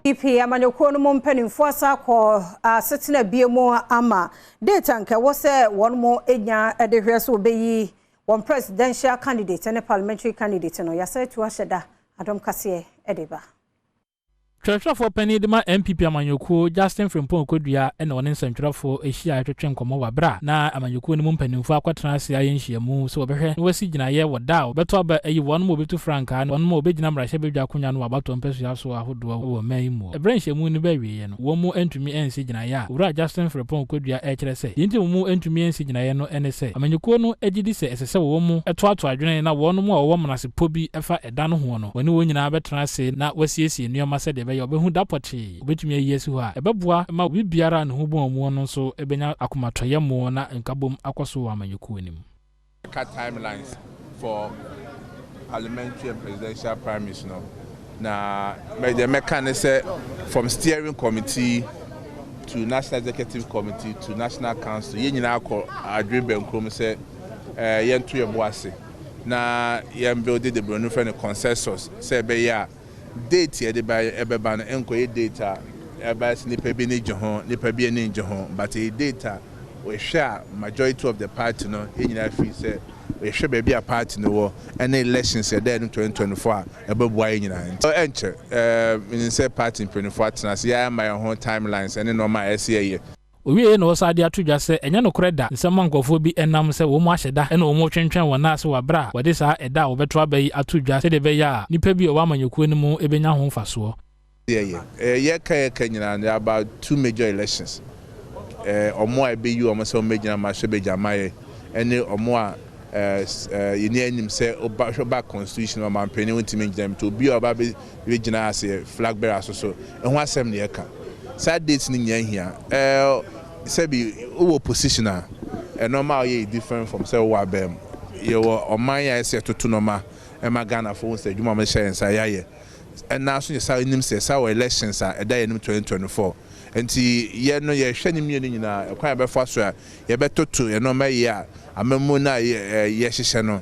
NPP amanyɔkuo no mpanimfoɔ asa kɔ asetena biemu ama data nka wɔsɛ wɔn mo enya de hwɛ so obeyi one presidential candidate and parliamentary candidate no yasa tu ahyɛda Adom Kasee edeba Twɛtwɛfo pani de ma NPP amanyɔkuo Justin Premtobre Kasee na wɔne nsɛntwerɛfo ehia atwetwe nkɔmɔ wa bra na amanyɔkuo no mu mpanimfo akɔtena ase ayɛnhyiamu so wɔbɛhwɛ na wasi gyinaye wɔda wɔbɛtɔ aba eyi wɔn mo obetu frankaa wɔn mo obegyina mmarahyɛ bedwa akonya no wabato mpɛsua so ahodoɔ wɔ man mu ebrenhyiamu no bɛwie no wɔn mo antumi ensi gyinaye a wura Justin Premtobre Kasee ɛkyerɛ sɛ yɛnti mu antumi ensi gyinaye no ɛne sɛ amanyɔkuo no agidi sɛ ɛsɛ sɛ wɔn mo ɛtoato adwene na wɔn mo a wɔwɔ mnasepo bi ɛfa ɛda no ho no wɔne wɔn nyinaa bɛtena ase na wasiesie nneɛma sɛ de obehu dapoche obetumi ayesu ha ebeboa ma obi biara ne ho bɔn mu no so ebenya akomatoye mu na nkabom akoso wa amanyɔkuo nim timelines for parliamentary and presidential primaries no na the mechanism from steering committee to national executive committee to national council ye nyina akọ adwe benkrom se yentu ye boase na yem build the bronu friend consensus say be ya date ye de ba ebeba no enkoye data eba sniper bi ni jeho nipa bi ni jeho but a data we share majority of the party no enyina fi say we share be a party no wo any elections ye there in 2024 ebeboa enyina so enche in say party in 2024 tena say ya my own timelines any normal ese owie na osade atodwa se enya no koreda nsema nkofo bi enam se wo mu ahyeda ena wo mu twentwen wona ase wa bra wode sa eda wo beto abayi atodwa se de be ya nipa bi o wa amanyɔkuo no mu ebenya ho mfaso ye ka nyina about two major elections omo a be you omo se o megyina ma hwe begya maye ene omo a yini anim se oba constitution o man pani wontimi gyina to bi oba be gyina ase flag bearer so eho asem ne ye ka sad dates ni nya hia sebi owo position a normal ye different from say wa bem ye wo oman ya se toto normal e ma Ghana for say dwuma me share nsa ya ye and now so ye sa nim say sa elections a eda ye nim 2024 enti ye no ye hwe nim ye nyina kwan be fa so a ye betoto ye normal ye a amemu na ye hyehyɛ no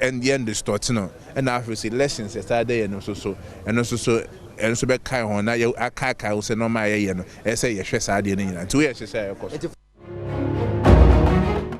and the end distort no and after say elections start there no so and so and so be kai ho na ye akai wo se no ma ye no e say ye hwe sa de no nyina nti we ye hye say e koso